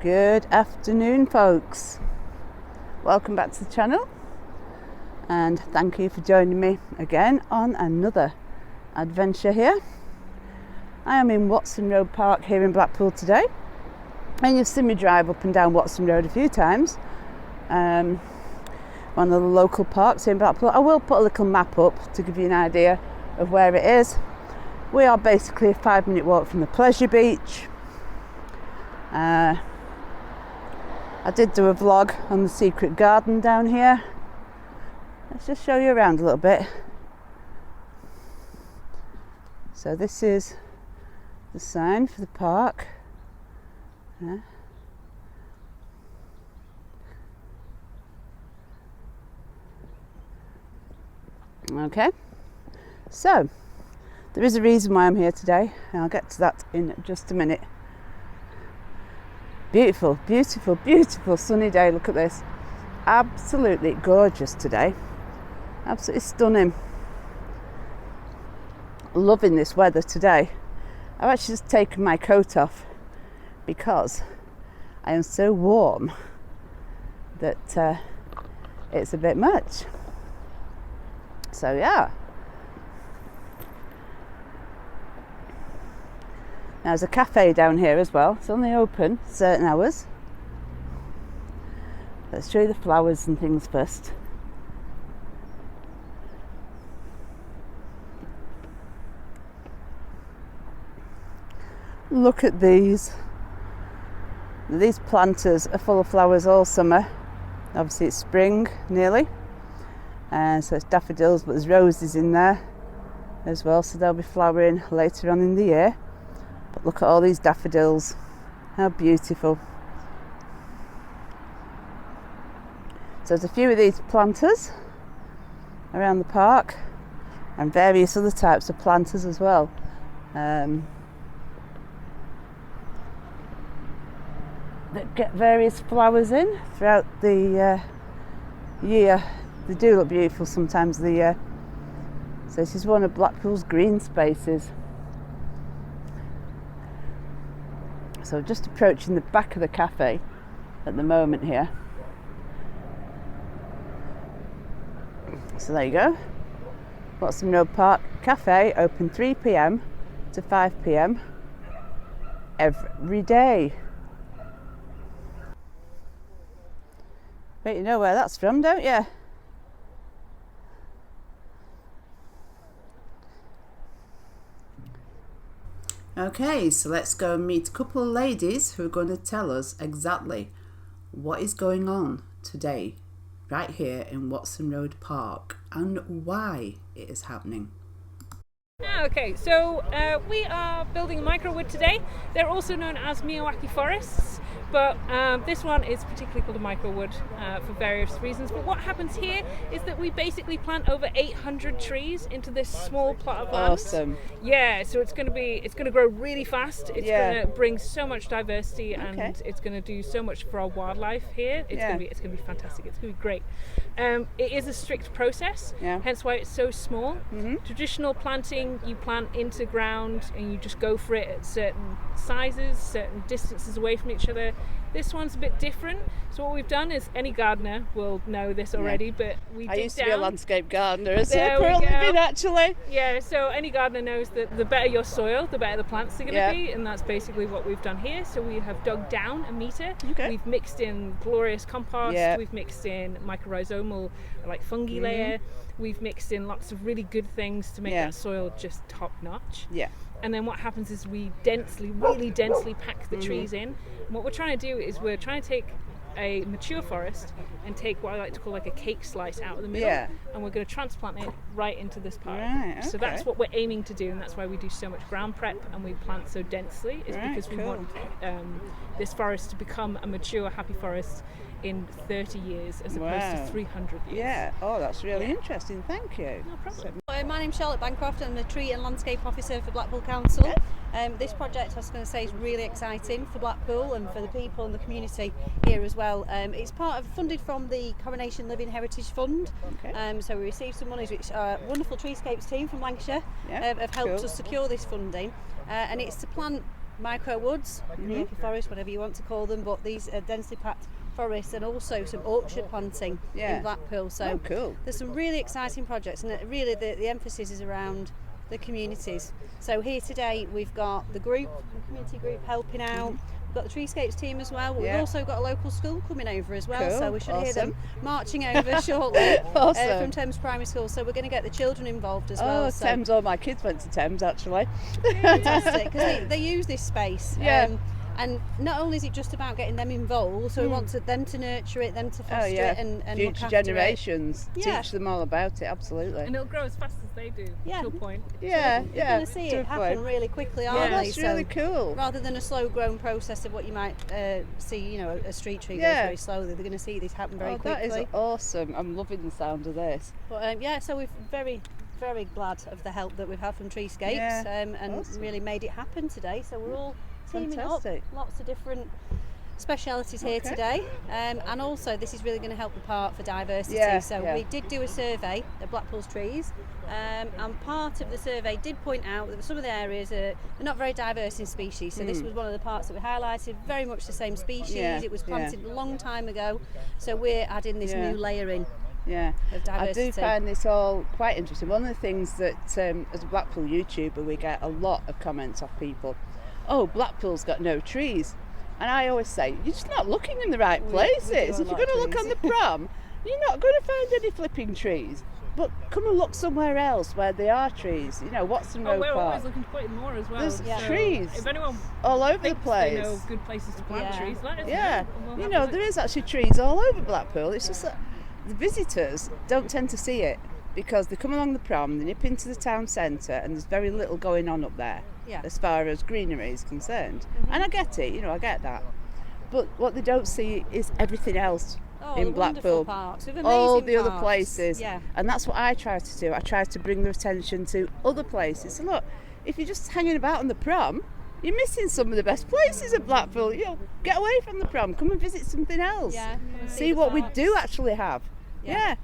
Good afternoon, folks. Welcome back to the channel and thank you for joining me again on another adventure here. I am in Watson Road Park here in Blackpool today, and you've seen me drive up and down Watson Road a few times. One of the local parks here in Blackpool. I will put a little map up to give you an idea of where it is. We are basically a 5-minute walk from the pleasure beach. I did do a vlog on the secret garden down here. Let's just show you around a little bit. So this is the sign for the park. Okay, so there is a reason why I'm here today, and I'll get to that in just a minute. Beautiful, beautiful, beautiful sunny day. Look at this. Absolutely gorgeous today. Absolutely stunning. Loving this weather today. I've actually just taken my coat off because I am so warm that it's a bit much. So yeah. Now there's a cafe down here as well. It's only open certain hours. Let's show you the flowers and things first. Look at these. These planters are full of flowers all summer. Obviously it's spring nearly. So it's daffodils, but there's roses in there as well, so they'll be flowering later on in the year. But look at all these daffodils, how beautiful. So there's a few of these planters around the park, and various other types of planters as well. That get various flowers in throughout the year. They do look beautiful sometimes of the year. So this is one of Blackpool's green spaces. So just approaching the back of the cafe at the moment here. So there you go. Watson Road Park Cafe, open 3 p.m. to 5 p.m. every day. Bet you know where that's from, don't you? Okay, so let's go and meet a couple of ladies who are going to tell us exactly what is going on today right here in Watson Road Park and why it is happening. Okay, so we are building microwood today. They're also known as Miyawaki forests, but this one is particularly called a microwood for various reasons. But what happens here is that we basically plant over 800 trees into this small plot of land. Awesome. Yeah, so it's going to grow really fast. It's going to bring so much diversity, and it's going to do so much for our wildlife here. It's going to be fantastic. It's going to be great. It is a strict process, hence why it's so small. Traditional planting, you plant into ground and you just go for it at certain sizes, certain distances away from each other. This one's a bit different. So what we've done is, any gardener will know this already, but I used to be a landscape gardener, so there for a living actually. Yeah, so any gardener knows that the better your soil, the better the plants are going to be, and that's basically what we've done here. So we have dug down a metre, we've mixed in glorious compost, we've mixed in mycorrhizomal like fungi layer, we've mixed in lots of really good things to make that soil just top notch. And then what happens is we really densely pack the trees in. And what we're trying to do is we're trying to take a mature forest and take what I like to call like a cake slice out of the middle, and we're going to transplant it right into this park. So that's what we're aiming to do, and that's why we do so much ground prep and we plant so densely, is because we want this forest to become a mature, happy forest in 30 years as opposed to 300 years. Oh, that's really interesting. Thank you. No problem. My name's Charlotte Bancroft. I'm the Tree and Landscape Officer for Blackpool Council. This project, I was going to say, is really exciting for Blackpool and for the people and the community here as well. It's funded from the Coronation Living Heritage Fund. So we received some monies which our wonderful treescapes team from Lancashire have helped us secure this funding. And it's to plant micro woods, forest, whatever you want to call them, but these are densely packed forests, and also some orchard planting in Blackpool. So cool. There's some really exciting projects, and really the emphasis is around the communities. So here today we've got the community group helping out. We've got the Treescapes team as well, but we've also got a local school coming over as well, so we should hear them marching over shortly from Thames Primary School. So we're going to get the children involved as well. Oh, Thames, all my kids went to Thames actually. Fantastic, because they use this space. And not only is it just about getting them involved, so we want them to nurture it, them to foster it, and future look after generations, it. teach them all about it, absolutely. And it'll grow as fast as they do, to a point. You're going to see it happen really quickly, aren't they? That's really cool. Rather than a slow growing process of what you might see, a street tree goes very slowly, they're going to see this happen very quickly. That is awesome. I'm loving the sound of this. But so we're very, very glad of the help that we've had from Treescapes and really made it happen today. So we're all teaming up, lots of different specialities here today, and also this is really going to help the park for diversity. We did do a survey of Blackpool's trees, and part of the survey did point out that some of the areas are not very diverse in species, so this was one of the parts that we highlighted, very much the same species. It was planted a long time ago, so we're adding this new layer in. Of diversity. I do find this all quite interesting. One of the things that as a Blackpool YouTuber we get a lot of comments off people, oh, Blackpool's got no trees. And I always say, you're just not looking in the right places. If you're going to look on the prom, you're not going to find any flipping trees. But come and look somewhere else where there are trees. Watson Road We're Park. always looking to put in more as well. There's trees if anyone all over the place. They know good places to plant trees, let us know. We'll there is actually trees all over Blackpool. It's just that the visitors don't tend to see it because they come along the prom, they nip into the town centre, and there's very little going on up there as far as greenery is concerned. And I get it, I get that. But what they don't see is everything else in Blackpool, parks, all the other places. And that's what I try to do. I try to bring their attention to other places. So look, if you're just hanging about on the prom, you're missing some of the best places at Blackpool. Get away from the prom, come and visit something else. See what we do actually have. Yes.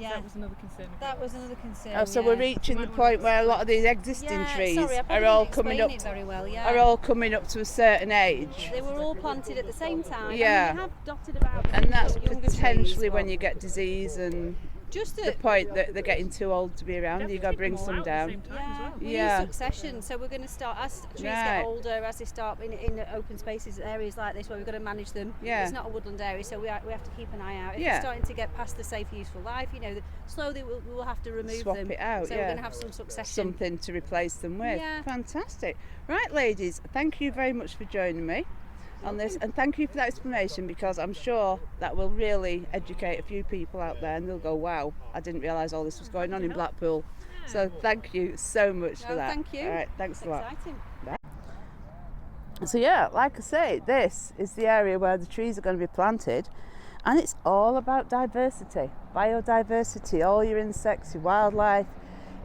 That was another concern. Oh, so we're reaching the point where a lot of these existing trees are all coming up. Are all coming up to a certain age. They were all planted at the same time. Yeah. And we have dotted about. And that's potentially when you get disease and the point that they're getting too old to be around. You've got to bring some down. In succession. So we're going to start as trees get older, as they start in open spaces, areas like this where we've got to manage them. It's not a woodland area, so we have to keep an eye out. If they're starting to get past the safe, useful life, slowly we'll have to remove Swap them. it out. So we're going to have some succession. Something to replace them with. Fantastic. Right, ladies, thank you very much for joining me on this, and thank you for that explanation, because I'm sure that will really educate a few people out there, and they'll go, wow, I didn't realise all this was going on in Blackpool. So thank you so much for that. Thank you. All right, thanks a lot. Exciting. So like I say, this is the area where the trees are going to be planted, and it's all about diversity, biodiversity. All your insects, your wildlife,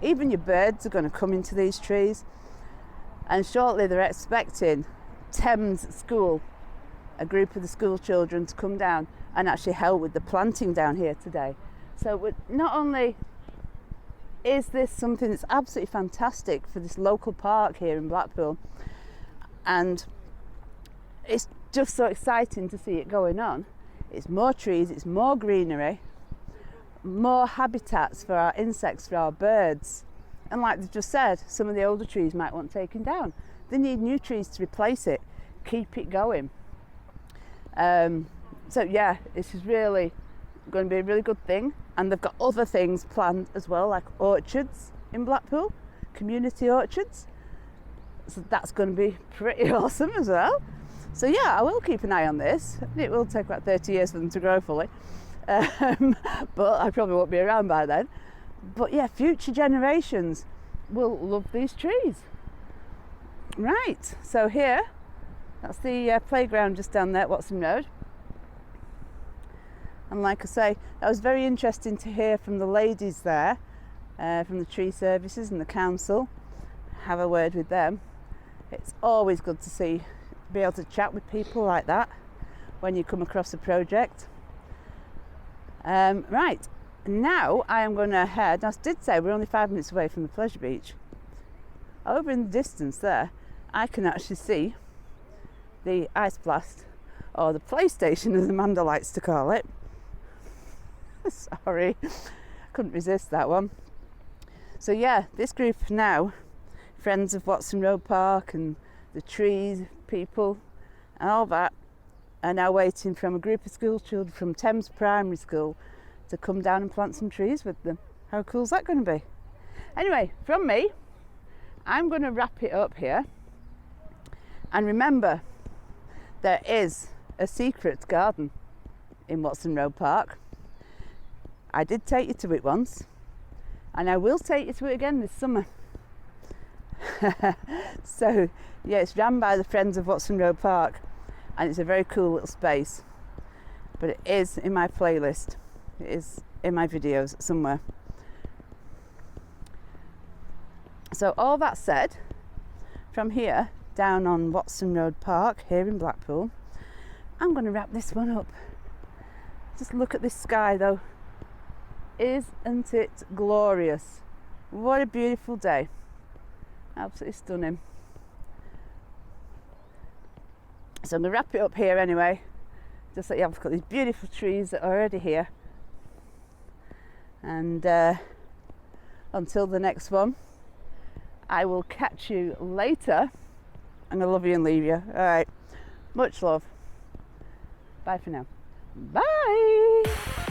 even your birds are going to come into these trees. And shortly they're expecting Thames School, a group of the school children, to come down and actually help with the planting down here today. So not only is this something that's absolutely fantastic for this local park here in Blackpool, and it's just so exciting to see it going on. It's more trees, it's more greenery, more habitats for our insects, for our birds. And like they just said, some of the older trees might want taken down. They need new trees to replace it, keep it going. This is really going to be a really good thing. And they've got other things planned as well, like orchards in Blackpool, community orchards. So that's going to be pretty awesome as well. So I will keep an eye on this. It will take about 30 years for them to grow fully. But I probably won't be around by then. But future generations will love these trees. Right, so here, that's the playground just down there at Watson Road. And like I say, that was very interesting to hear from the ladies there, from the tree services and the council, have a word with them. It's always good to be able to chat with people like that when you come across a project. Right, now I am going to head, I did say we're only 5 minutes away from the pleasure beach, over in the distance there, I can actually see the ice blast, or the PlayStation as Amanda likes to call it. Sorry, couldn't resist that one. So yeah, this group now, friends of Watson Road Park and the trees people and all that, are now waiting from a group of school children from Thames Primary School to come down and plant some trees with them. How cool is that going to be? Anyway, from me, I'm going to wrap it up here. And remember, there is a secret garden in Watson Road Park. I did take you to it once, and I will take you to it again this summer. So yeah, it's run by the Friends of Watson Road Park, and it's a very cool little space, but it is in my playlist, it is in my videos somewhere. So all that said, from here down on Watson Road Park here in Blackpool, I'm going to wrap this one up. Just look at this sky though. Isn't it glorious? What a beautiful day. Absolutely stunning. So I'm going to wrap it up here anyway, just so you have got these beautiful trees that are already here. And until the next one, I will catch you later. I'm going to love you and leave you. All right. Much love. Bye for now. Bye.